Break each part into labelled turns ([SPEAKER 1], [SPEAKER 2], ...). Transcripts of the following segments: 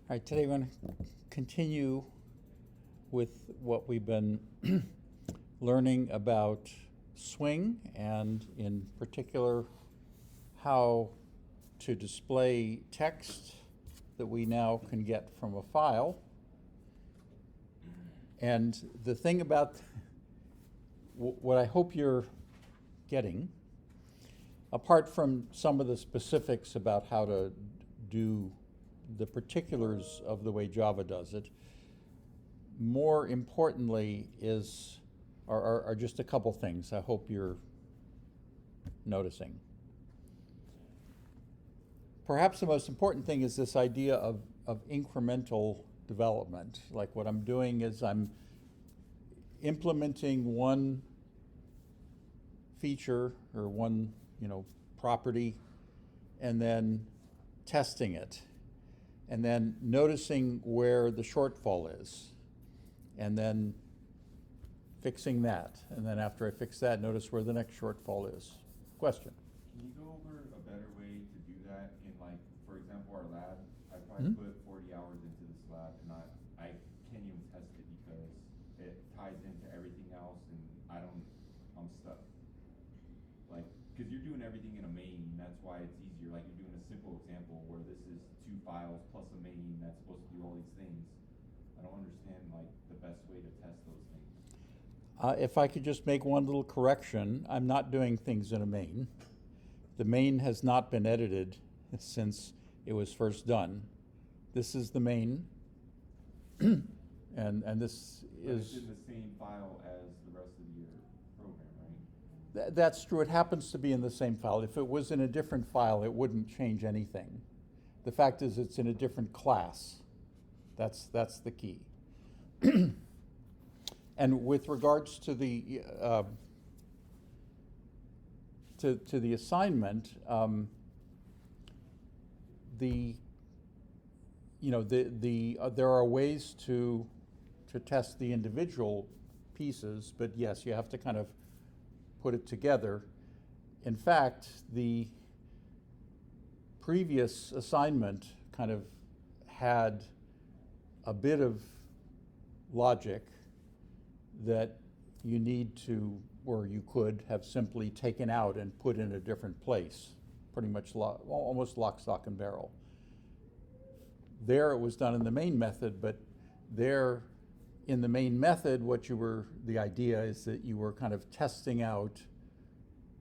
[SPEAKER 1] All right, today we're going to continue with what we've been learning about swing, and in particular how to display text that we now can get from a file. And the thing about what I hope you're getting, apart from some of the specifics about how to do the particulars of the way Java does it, more importantly are just a couple things I hope you're noticing. Perhaps the most important thing is this idea of incremental development. Like, what I'm doing is I'm implementing one feature or one property, and then testing it, and then noticing where the shortfall is, and then fixing that, and then after I fix that, notice where the next shortfall is. Question?
[SPEAKER 2] Can you go over a better way to do that in, like, for example, our lab? I probably put 40 hours into this lab, and I can't even test it because it ties into everything else, and I'm stuck. Like, because you're doing everything in a main, that's why it's easier. Like, you're doing a simple example where this is 2 files plus a main that's supposed to do all these things. I don't understand, like, the best way to test those things.
[SPEAKER 1] If I could just make one little correction, I'm not doing things in a main. The main has not been edited since it was first done. This is the main, and this
[SPEAKER 2] But
[SPEAKER 1] is...
[SPEAKER 2] it's in the same file as the rest of your program, right?
[SPEAKER 1] That's true. It happens to be in the same file. If it was in a different file, it wouldn't change anything. The fact is, it's in a different class. That's the key. And with regards to the to the assignment, there are ways to test the individual pieces, but yes, you have to kind of put it together. In fact, the previous assignment kind of had a bit of logic that you need to, or you could have simply taken out and put in a different place, pretty much almost lock, stock, and barrel. There it was done in the main method, but there in the main method, the idea is that you were kind of testing out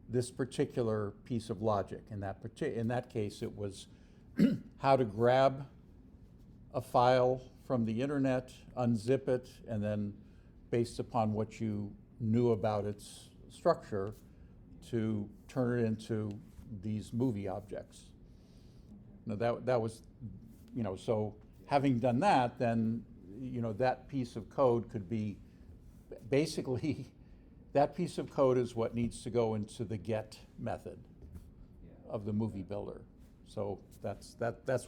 [SPEAKER 1] this particular piece of logic. In that case, it was how to grab a file from the internet, unzip it, and then, based upon what you knew about its structure, to turn it into these movie objects. Now that was, so having done that, then that piece of code could be basically that piece of code is what needs to go into the get method of the movie builder. So that's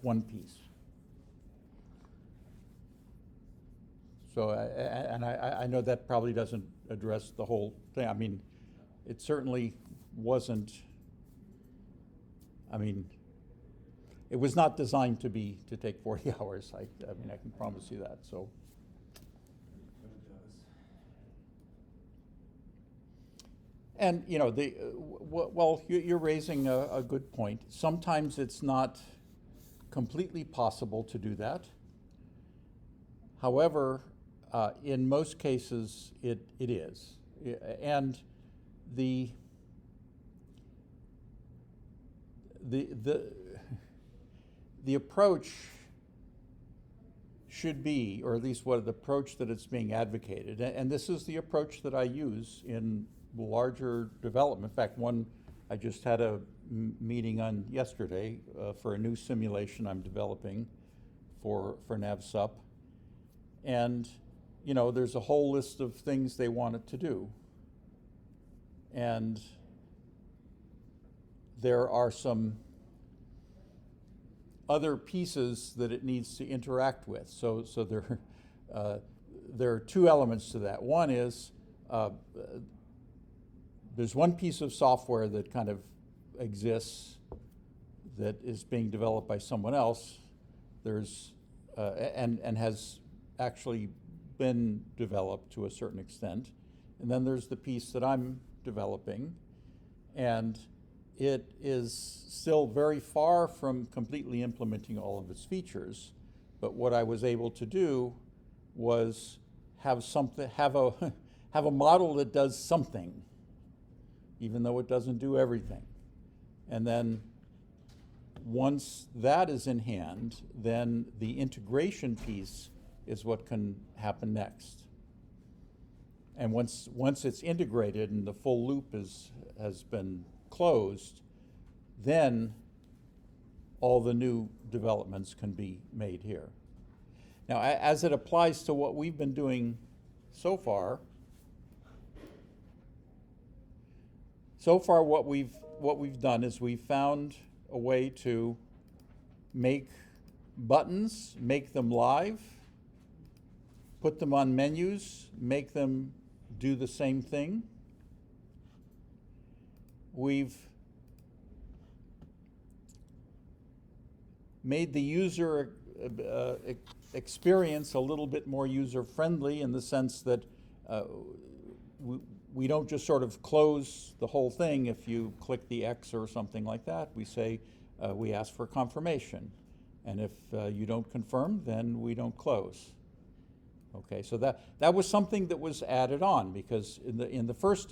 [SPEAKER 1] one piece. So I know that probably doesn't address the whole thing. I mean, it certainly wasn't. I mean, it was not designed to take 40 hours. I mean, I can promise you that. So.
[SPEAKER 2] But it does.
[SPEAKER 1] And well, you're raising a good point. Sometimes it's not completely possible to do that. However, in most cases, it is. And the approach should be, or at least the approach that it's being advocated, and this is the approach that I use in larger development. In fact, I just had a meeting on yesterday for a new simulation I'm developing for NavSup, and there's a whole list of things they want it to do, and there are some other pieces that it needs to interact with. So there are 2 elements to that. One is there's one piece of software that kind of exists that is being developed by someone else. There's and has actually been developed to a certain extent. And then there's the piece that I'm developing, and it is still very far from completely implementing all of its features. But what I was able to do was have a model that does something, even though it doesn't do everything. And then once that is in hand, then the integration piece is what can happen next. And once it's integrated and the full loop has been closed, then all the new developments can be made here. Now, as it applies to what we've been doing so far what we've done is we've found a way to make buttons, make them live, put them on menus, make them do the same thing. We've made the user experience a little bit more user-friendly in the sense that we don't just sort of close the whole thing if you click the X or something like that. We say, we ask for confirmation. And if you don't confirm, then we don't close. Okay, so that was something that was added on, because in the first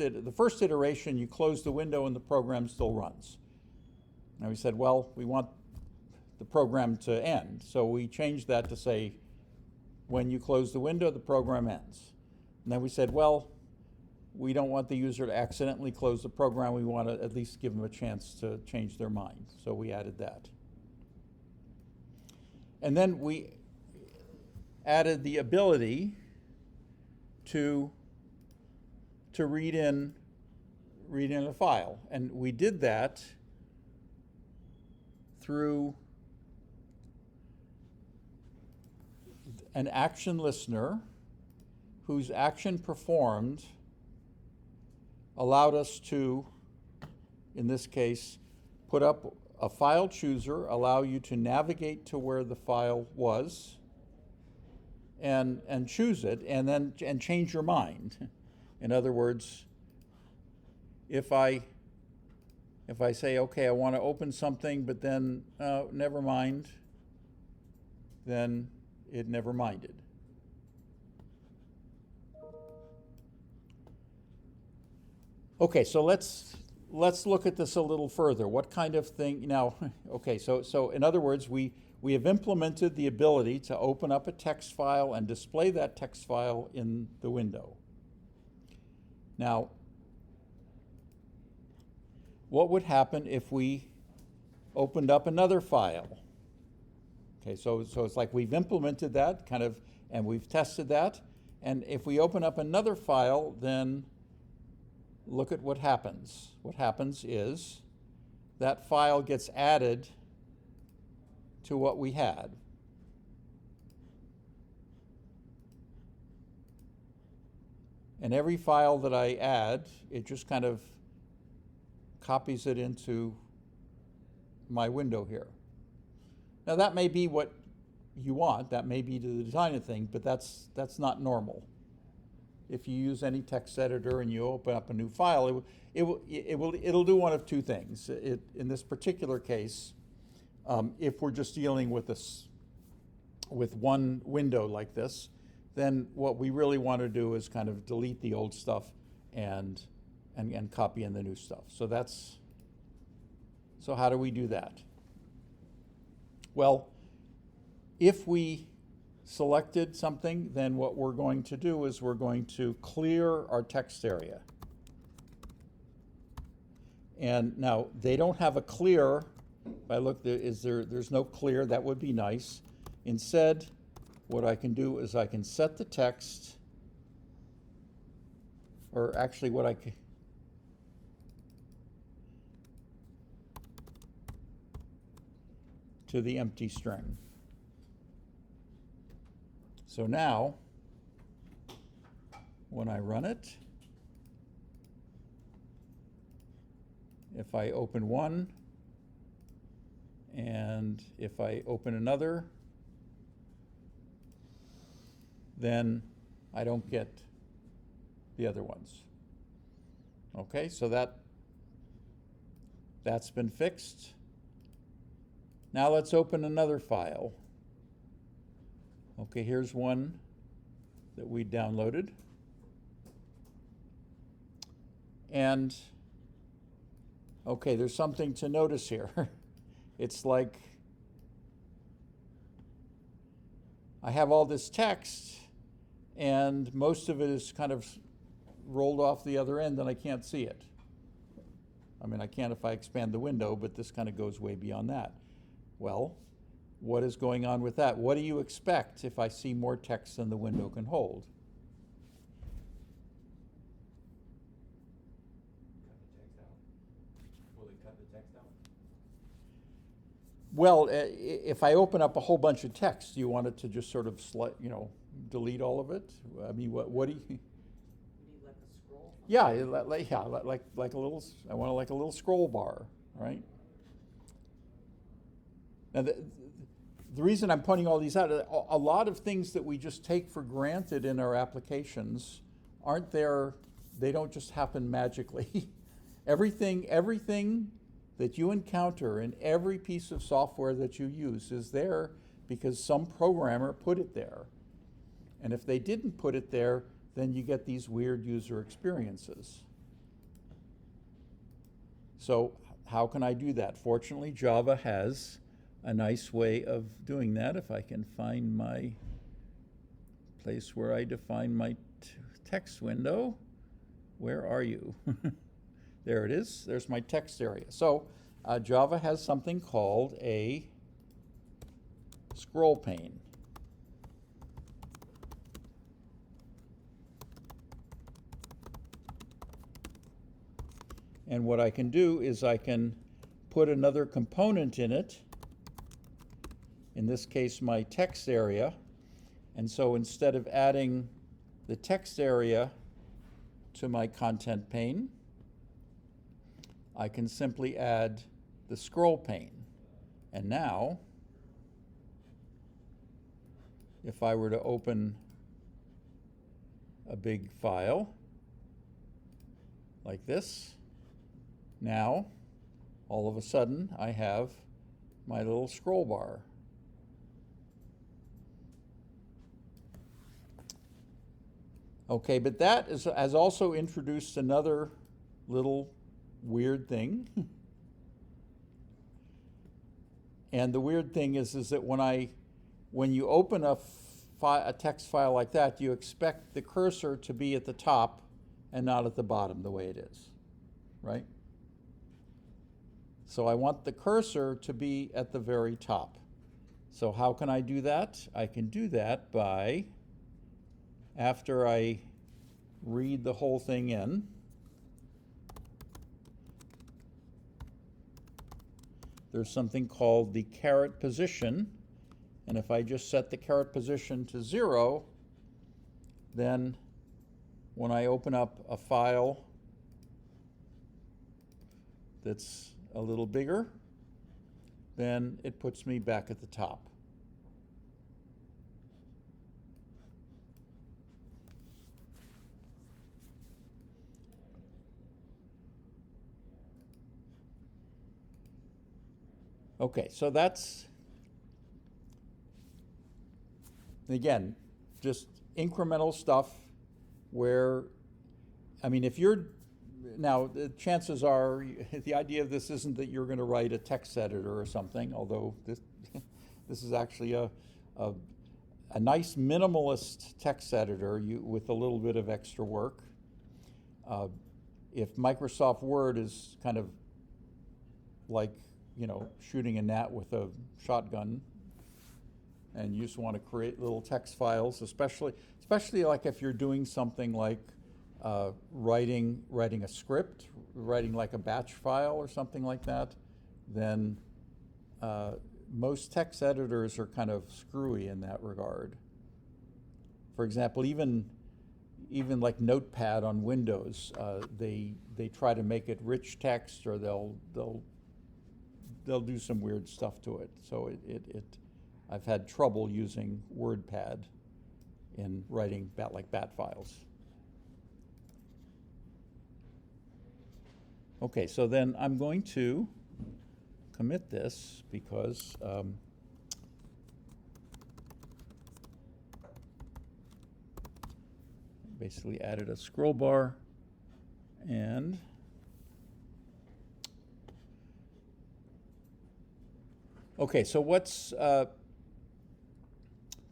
[SPEAKER 1] iteration, you close the window and the program still runs. And we said, well, we want the program to end. So we changed that to say, when you close the window, the program ends. And then we said, well, we don't want the user to accidentally close the program. We want to at least give them a chance to change their mind. So we added that. And then we added the ability to read in a file. And we did that through an action listener whose action performed allowed us to, in this case, put up a file chooser, allow you to navigate to where the file was, and choose it, and change your mind. In other words, if I say, okay, I want to open something, but then never mind, then it never minded. Okay, so let's look at this a little further. What kind of thing now? Okay, so in other words, we have implemented the ability to open up a text file and display that text file in the window. Now, what would happen if we opened up another file? Okay, so it's like we've implemented that kind of, and we've tested that. And if we open up another file, then look at what happens. What happens is that file gets added to what we had. And every file that I add, it just kind of copies it into my window here. Now that may be what you want, that may be the design of thing, but that's not normal. If you use any text editor and you open up a new file, it'll do one of two things. In this particular case, if we're just dealing with one window like this, then what we really want to do is kind of delete the old stuff and copy in the new stuff. So how do we do that? Well, if we selected something, then what we're going to do is we're going to clear our text area. And now they don't have a clear. If I look, there's no clear. That would be nice. Instead, what I can do is I can set the text, or actually what I can, to the empty string. So now, when I run it, if I open one, and if I open another, then I don't get the other ones. Okay, so that's been fixed. Now let's open another file. Okay, here's one that we downloaded. And, okay, there's something to notice here. It's like I have all this text, and most of it is kind of rolled off the other end, and I can't see it. I mean, I can if I expand the window, but this kind of goes way beyond that. Well, what is going on with that? What do you expect if I see more text than the window can hold? Well, if I open up a whole bunch of text, do you want it to just sort of, delete all of it? I mean, what do you?
[SPEAKER 3] You need like a scroll?
[SPEAKER 1] Yeah, like a little. I want like a little scroll bar, right? Now, the reason I'm pointing all these out, a lot of things that we just take for granted in our applications aren't there. They don't just happen magically. Everything that you encounter in every piece of software that you use is there because some programmer put it there. And if they didn't put it there, then you get these weird user experiences. So how can I do that? Fortunately, Java has a nice way of doing that. If I can find my place where I define my text window. Where are you? There it is. There's my text area. So Java has something called a scroll pane. And what I can do is I can put another component in it, in this case my text area. And so instead of adding the text area to my content pane, I can simply add the scroll pane. And now, if I were to open a big file like this, now, all of a sudden, I have my little scroll bar. Okay, but that has also introduced another little weird thing. And the weird thing is that when you open a text file like that, you expect the cursor to be at the top and not at the bottom the way it is, right? So I want the cursor to be at the very top. So how can I do that? I can do that by, after I read the whole thing in, there's something called the caret position. And if I just set the caret position to 0, then when I open up a file that's a little bigger, then it puts me back at the top. Okay, so that's, again, just incremental stuff where, I mean, if you're, now the chances are, the idea of this isn't that you're going to write a text editor or something, although this is actually a nice minimalist text editor with a little bit of extra work. If Microsoft Word is kind of like, shooting a gnat with a shotgun, and you just want to create little text files, especially like if you're doing something like writing a script, writing like a batch file or something like that, then most text editors are kind of screwy in that regard. For example, even like Notepad on Windows, they try to make it rich text, or they'll do some weird stuff to it. So I've had trouble using WordPad in writing bat files. Okay, so then I'm going to commit this because basically added a scroll bar and okay, so what's the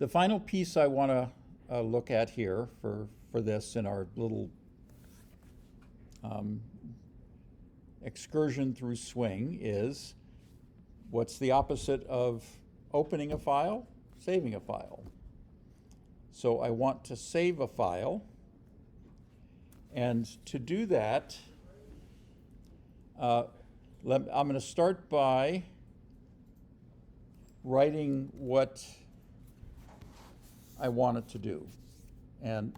[SPEAKER 1] final piece I want to look at here for this in our little excursion through Swing is what's the opposite of opening a file? Saving a file. So I want to save a file, and to do that, I'm going to start by writing what I want it to do. And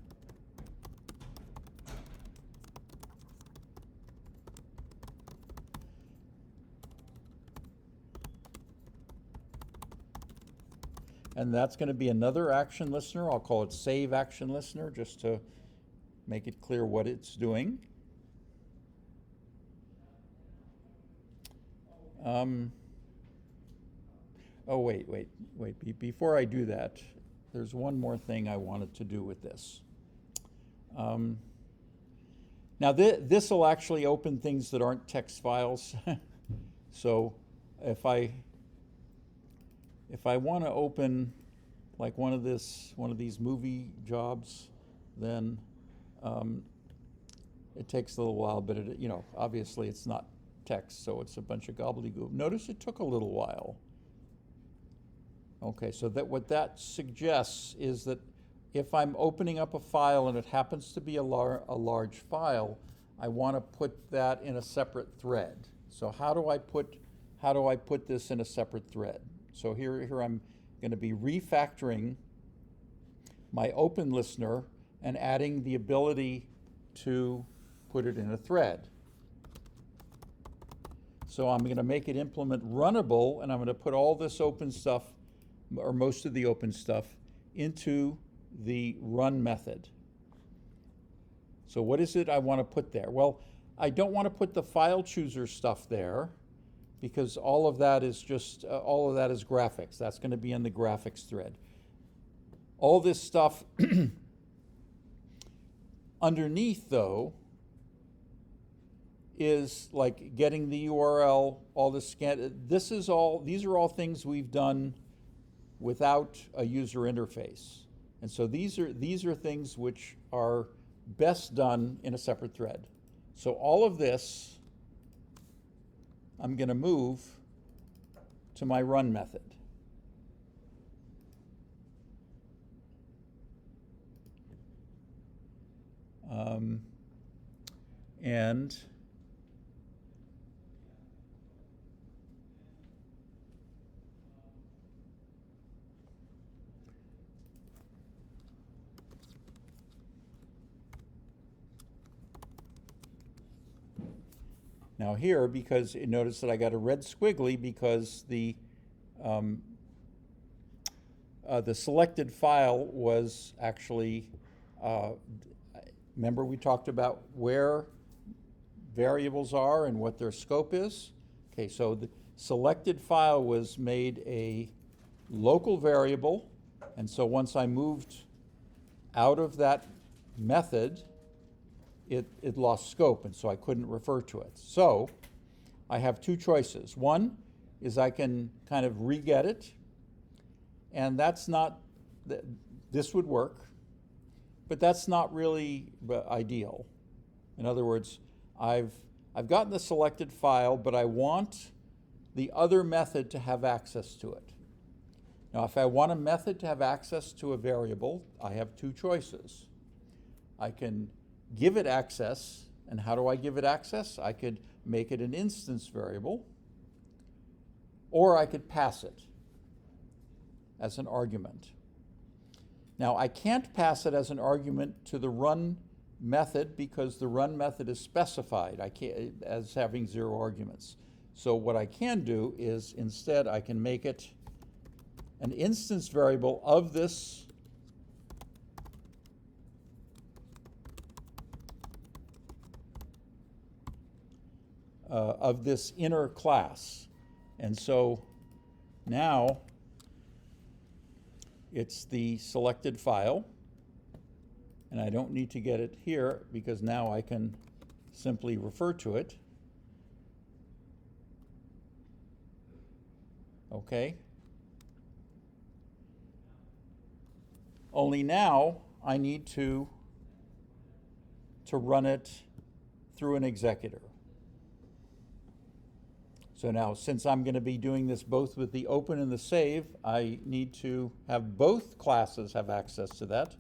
[SPEAKER 1] that's going to be another action listener. I'll call it save action listener just to make it clear what it's doing. Oh, wait. Before I do that, there's one more thing I wanted to do with this. Now, this will actually open things that aren't text files. So if I want to open like one of these movie jobs, then it takes a little while, but obviously it's not text, so it's a bunch of gobbledygook. Notice it took a little while. Okay, so what that suggests is that if I'm opening up a file and it happens to be a large file, I want to put that in a separate thread. So how do I put this in a separate thread? So here I'm going to be refactoring my open listener and adding the ability to put it in a thread. So I'm going to make it implement runnable, and I'm going to put all this open stuff, or most of the open stuff, into the run method. So what is it I want to put there? Well, I don't want to put the file chooser stuff there, because all of that is graphics. That's going to be in the graphics thread. All this stuff underneath, though, is like getting the URL, all the scan. These are all things we've done without a user interface. And so these are things which are best done in a separate thread. So all of this I'm going to move to my run method. And now here, because notice that I got a red squiggly because the selected file was actually, remember we talked about where variables are and what their scope is? Okay, so the selected file was made a local variable, and so once I moved out of that method, it lost scope, and so I couldn't refer to it. So I have two choices. One is I can kind of re-get it, and that's not, this would work, but that's not really ideal. In other words, I've gotten the selected file, but I want the other method to have access to it. Now, if I want a method to have access to a variable, I have two choices. I can give it access, and how do I give it access? I could make it an instance variable, or I could pass it as an argument. Now, I can't pass it as an argument to the run method because the run method is specified as having 0 arguments. So what I can do is instead I can make it an instance variable of this of this inner class. And so now it's the selected file, and I don't need to get it here because now I can simply refer to it. Okay. Only now I need to run it through an executor. So now, since I'm going to be doing this both with the open and the save, I need to have both classes have access to that.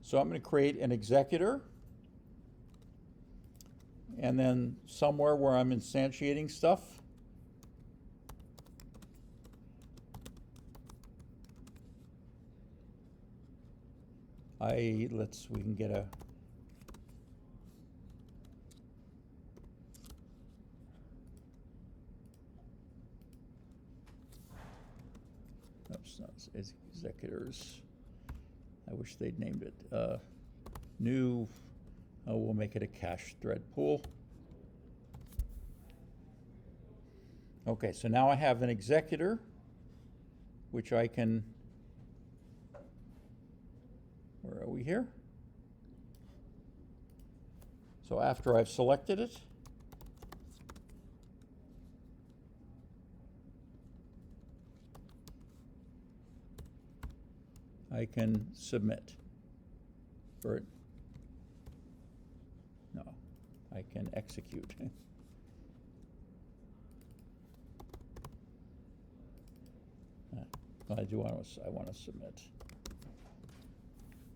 [SPEAKER 1] So I'm going to create an executor, and then somewhere where I'm instantiating stuff, we can get a oops, not executors. I wish they'd named it new. Oh, we'll make it a cache thread pool. Okay, so now I have an executor, which I can, where are we here? So after I've selected it, I can submit for it. No, I can execute. I want to submit.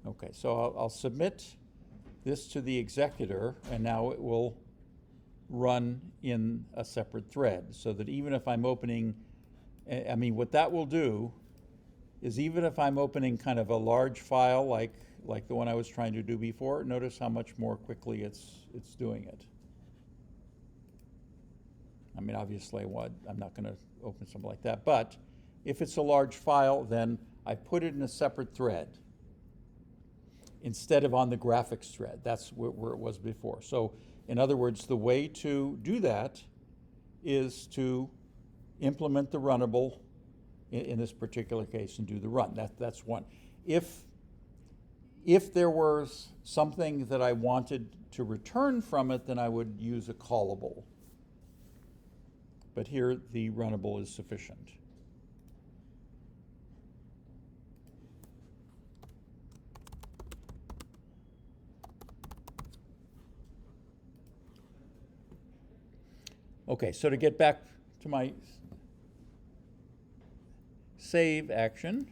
[SPEAKER 1] Okay, so I'll submit this to the executor, and now it will run in a separate thread, so that even if I'm opening, I mean, what that will do is even if I'm opening kind of a large file like the one I was trying to do before, notice how much more quickly it's doing it. I mean, obviously I'm not going to open something like that, but if it's a large file, then I put it in a separate thread instead of on the graphics thread. That's where it was before. So in other words, the way to do that is to implement the runnable in this particular case and do the run. That's one. If there was something that I wanted to return from it, then I would use a callable. But here the runnable is sufficient. Okay, so to get back to my save action,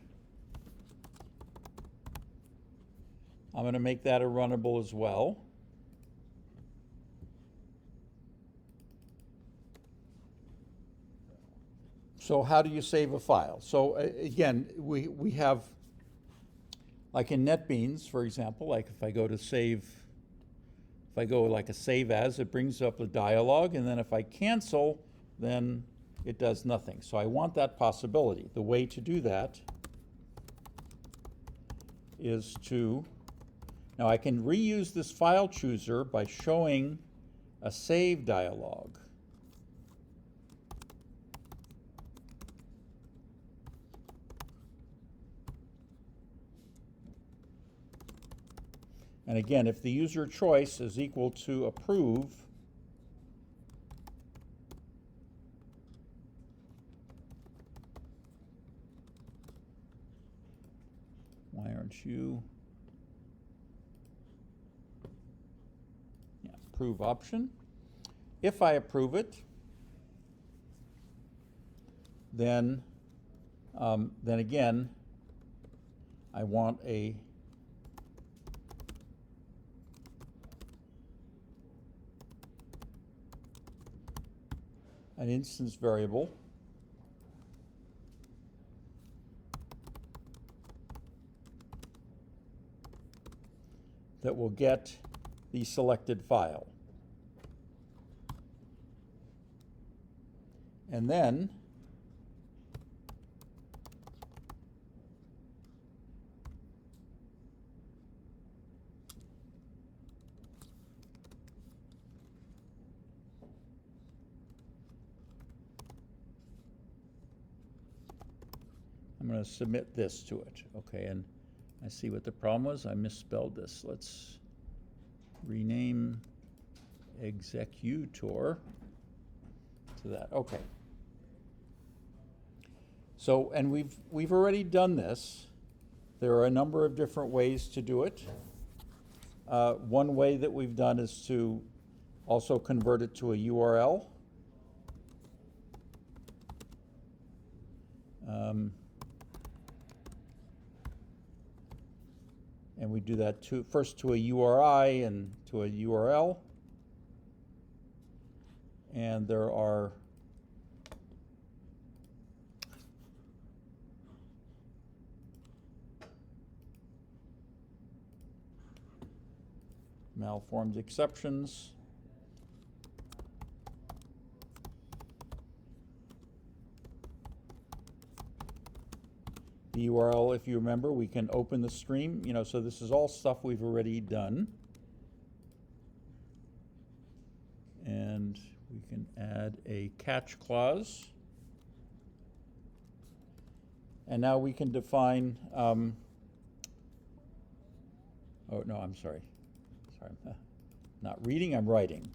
[SPEAKER 1] I'm going to make that a runnable as well. So how do you save a file? So again, we have, like in NetBeans, for example, like if I go to save, if I go like a save as, it brings up a dialog, and then if I cancel, then it does nothing. So I want that possibility. The way to do that is to, now I can reuse this file chooser by showing a save dialog. And again, if the user choice is equal to approve, why aren't you? Yeah, approve option. If I approve it, then again, I want an instance variable that will get the selected file. And then I'm going to submit this to it. Okay, and I see what the problem was. I misspelled this. Let's rename Executor to that. Okay. So, and we've already done this. There are a number of different ways to do it. One way that we've done is to also convert it to a URL. And we do that first to a URI and to a URL. And there are malformed exceptions. The URL, if you remember, we can open the stream, so this is all stuff we've already done. And we can add a catch clause. And now we can define, oh no, I'm sorry. Sorry, I'm not reading, I'm writing.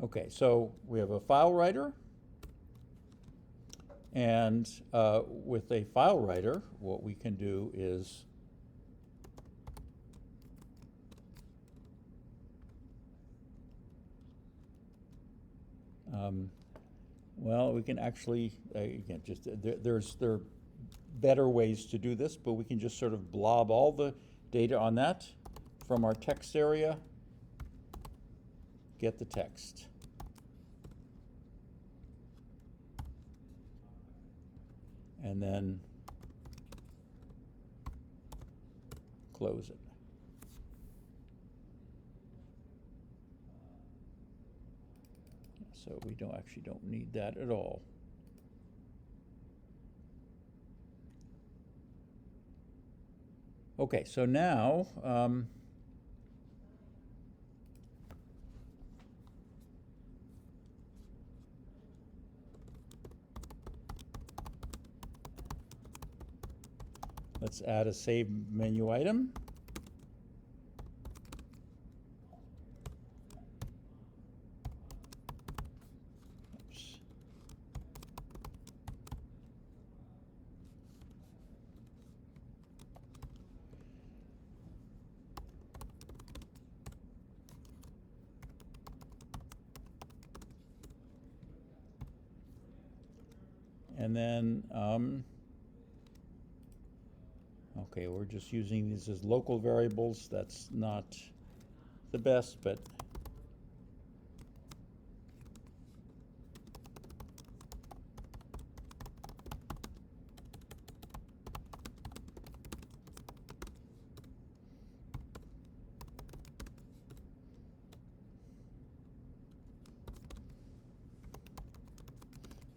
[SPEAKER 1] Okay, so we have a file writer, and with a file writer, what we can do is well, we can actually, again, there are better ways to do this, but we can just sort of blob all the data on that from our text area, get the text. And then close it. So we actually don't need that at all. Okay, so now let's add a save menu item. Oops. And then okay, we're just using these as local variables. That's not the best, but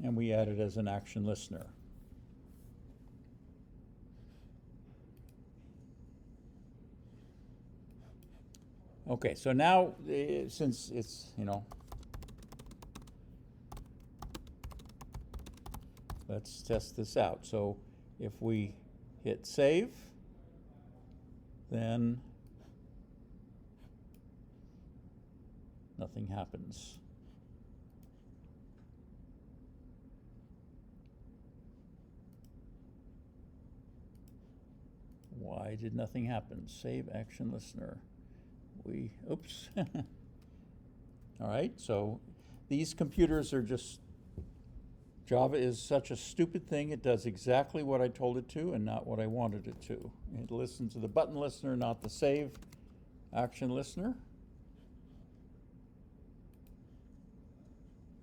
[SPEAKER 1] and we add it as an action listener. Okay, so now, since it's, let's test this out. So if we hit save, then nothing happens. Why did nothing happen? Save action listener. Oops. All right, so these computers are just, Java is such a stupid thing. It does exactly what I told it to and not what I wanted it to. It listens to the button listener, not the save action listener.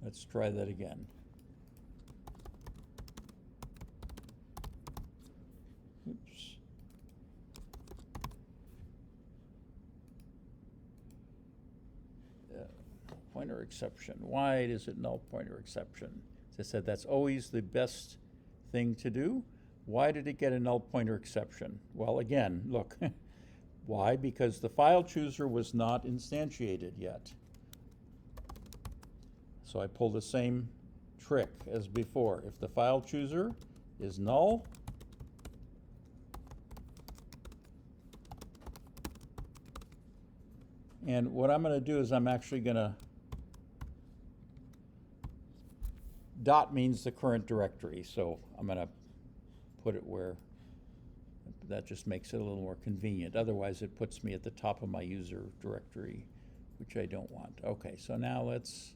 [SPEAKER 1] Let's try that again. Oops. Pointer exception. Why is it null pointer exception? As I said, that's always the best thing to do. Why did it get a null pointer exception? Well, again, look. Why? Because the file chooser was not instantiated yet. So I pull the same trick as before. If the file chooser is null, and what I'm going to do is I'm actually going to dot means the current directory, so I'm going to put it where that just makes it a little more convenient. Otherwise, it puts me at the top of my user directory, which I don't want. Okay, so now let's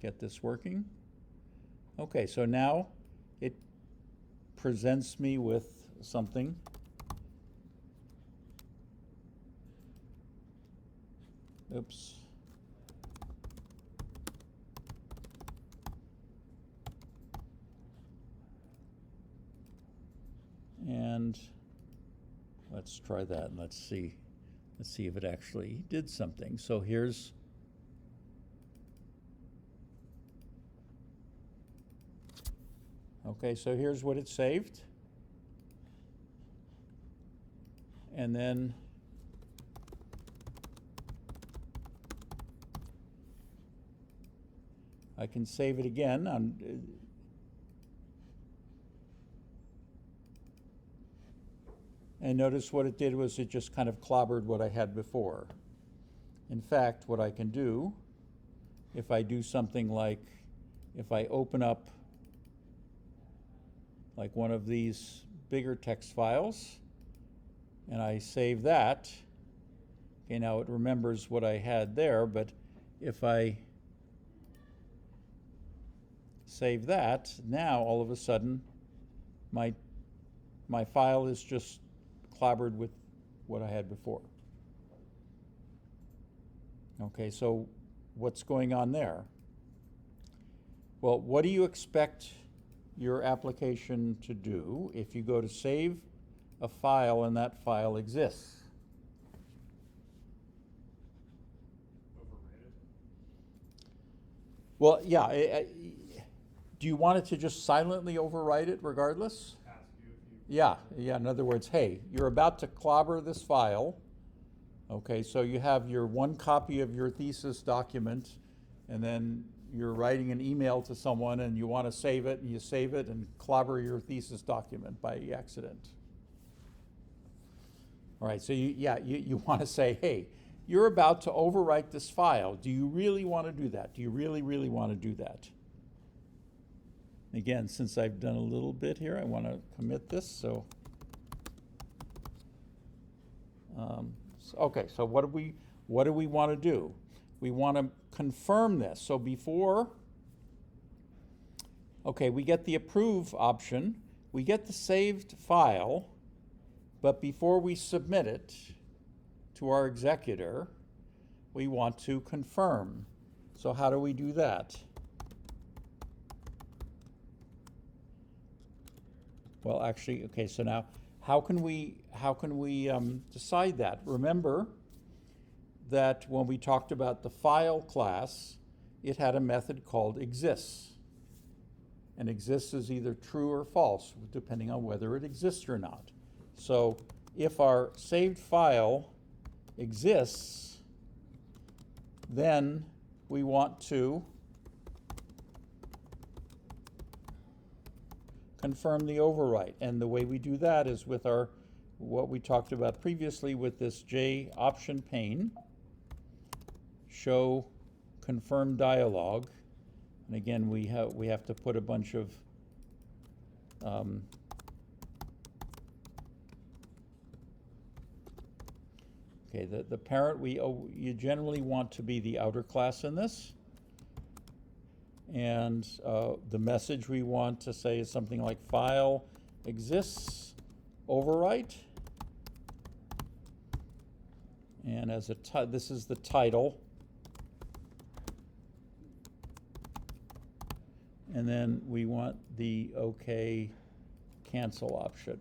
[SPEAKER 1] get this working. Okay, so now it presents me with something. Oops. And let's try that and let's see if it actually did something. So here's okay, so here's what it saved. And then I can save it again on and notice what it did was it just kind of clobbered what I had before. In fact, what I can do, if I do something like, if I open up like one of these bigger text files, and I save that, okay, now it remembers what I had there, but if I save that, now all of a sudden my file is just clobbered with what I had before. Okay, so what's going on there? Well, what do you expect your application to do if you go to save a file and that file exists?
[SPEAKER 4] Overwrite it?
[SPEAKER 1] Well, yeah. Do you want it to just silently overwrite it regardless?
[SPEAKER 4] Ask you if you.
[SPEAKER 1] Yeah. In other words, hey, you're about to clobber this file. Okay, so you have your one copy of your thesis document, and then you're writing an email to someone and you want to save it, and you save it and clobber your thesis document by accident. All right, so you want to say, hey, you're about to overwrite this file. Do you really want to do that? Do you really want to do that? Again, since I've done a little bit here, I want to commit this. So, okay. So what do we want to do? We want to confirm this. So before, okay, we get the approve option, we get the saved file, but before we submit it to our executor, we want to confirm. So how do we do that? Well, actually, okay, so now how can we decide that? Remember that when we talked about the file class, it had a method called exists. And exists is either true or false, depending on whether it exists or not. So if our saved file exists, then we want to confirm the overwrite. And the way we do that is with our, what we talked about previously with this J option pane, show confirm dialog. And again, we have to put a bunch of okay, the parent you generally want to be the outer class in this. And the message we want to say is something like file exists, overwrite. And as this is the title. And then we want the OK cancel option.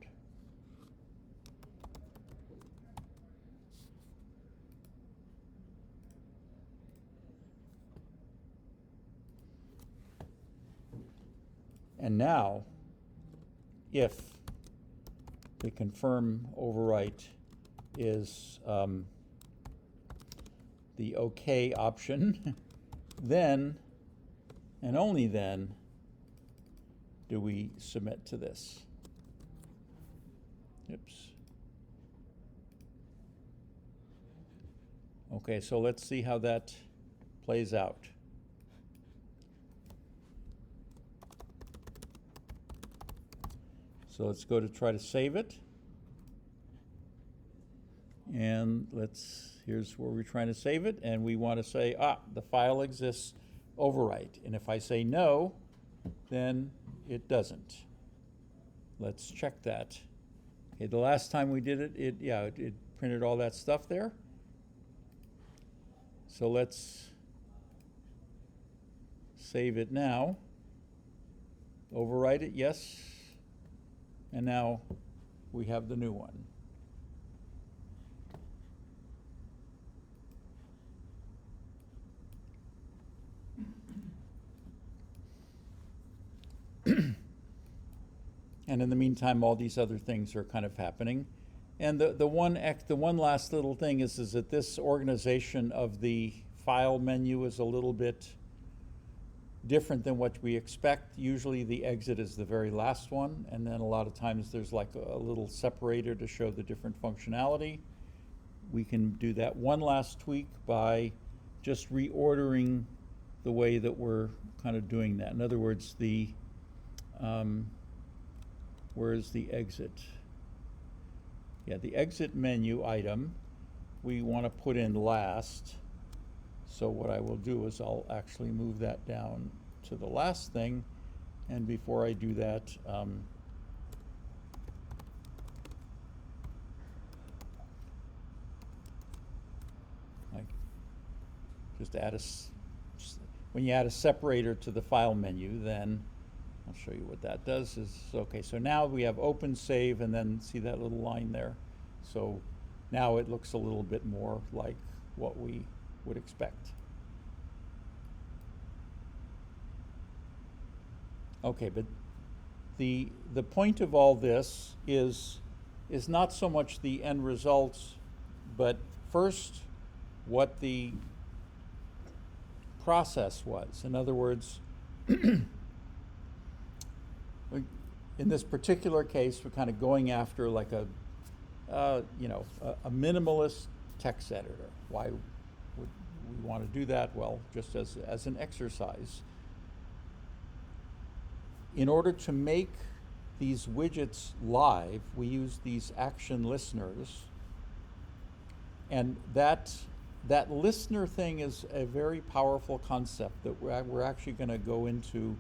[SPEAKER 1] And now, if the confirm overwrite is the OK option, then, and only then, do we submit to this. Oops. Okay, so let's see how that plays out. So let's go to try to save it. And here's where we're trying to save it, and we want to say, the file exists, overwrite. And if I say no, then it doesn't. Let's check that. Okay, the last time we did it, it printed all that stuff there. So let's save it now. Overwrite it, yes. And now we have the new one. And in the meantime, all these other things are kind of happening. And the one last little thing is that this organization of the file menu is a little bit different than what we expect. Usually the exit is the very last one, and then a lot of times there's like a little separator to show the different functionality. We can do that one last tweak by just reordering the way that we're kind of doing that. In other words, where's the exit? Yeah, the exit menu item we want to put in last. So what I will do is I'll actually move that down to the last thing. And before I do that, I just add when you add a separator to the file menu, then I'll show you what that does. Okay, so now we have open, save, and then see that little line there. So now it looks a little bit more like what we would expect. Okay, but the point of all this is not so much the end results, but first what the process was. In other words, in this particular case, we're kind of going after like a minimalist text editor. Why would we want to do that? Well, just as an exercise. In order to make these widgets live, we use these action listeners. And that listener thing is a very powerful concept that we're actually going to go into,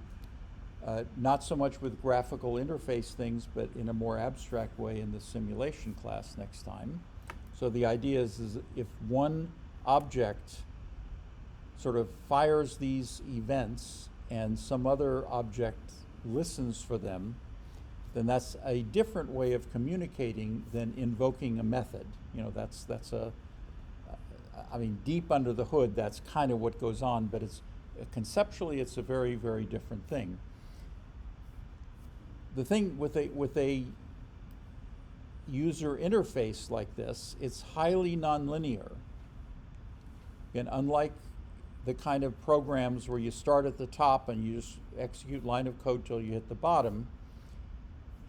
[SPEAKER 1] not so much with graphical interface things, but in a more abstract way in the simulation class next time. So the idea is if one object sort of fires these events and some other object listens for them, then that's a different way of communicating than invoking a method. That's I mean, deep under the hood, that's kind of what goes on, but conceptually it's a very, very different thing. The thing with a user interface like this, it's highly nonlinear. And unlike the kind of programs where you start at the top and you just execute line of code till you hit the bottom,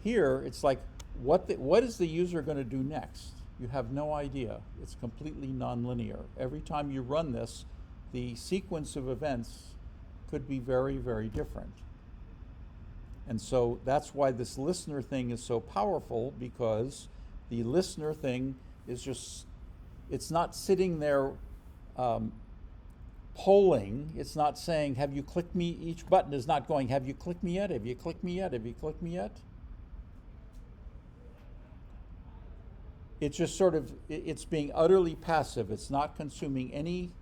[SPEAKER 1] here it's like, what is the user going to do next? You have no idea. It's completely nonlinear. Every time you run this, the sequence of events could be very, very different. And so that's why this listener thing is so powerful, because the listener thing is just, it's not sitting there polling. It's not saying, have you clicked me? Each button is not going, have you clicked me yet? Have you clicked me yet? Have you clicked me yet? It's just sort of, it's being utterly passive. It's not consuming any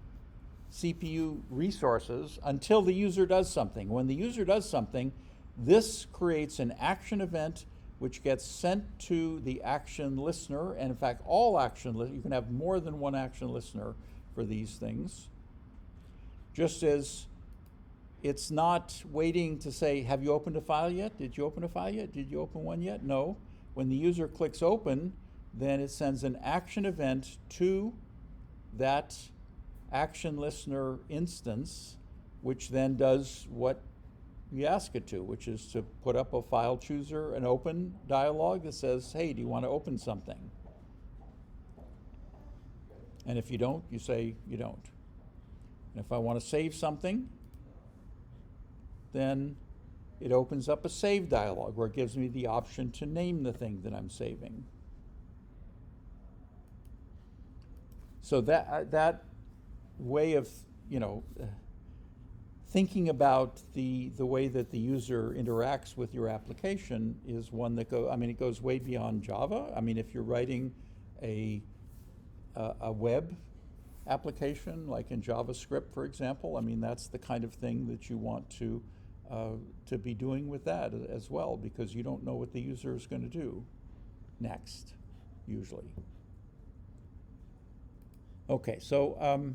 [SPEAKER 1] CPU resources until the user does something. When the user does something, this creates an action event which gets sent to the action listener, and in fact, all action you can have more than one action listener for these things. Just as it's not waiting to say, have you opened a file yet? Did you open a file yet? Did you open one yet? No. When the user clicks open, then it sends an action event to that action listener instance, which then does what you ask it to, which is to put up a file chooser, an open dialog that says, hey, do you want to open something? And if you don't, you say you don't. And if I want to save something, then it opens up a save dialog where it gives me the option to name the thing that I'm saving. So that way of, thinking about the way that the user interacts with your application is one that it goes way beyond Java. I mean, if you're writing a web application, like in JavaScript, for example, I mean, that's the kind of thing that you want to be doing with that as well, because you don't know what the user is going to do next, usually. Okay, so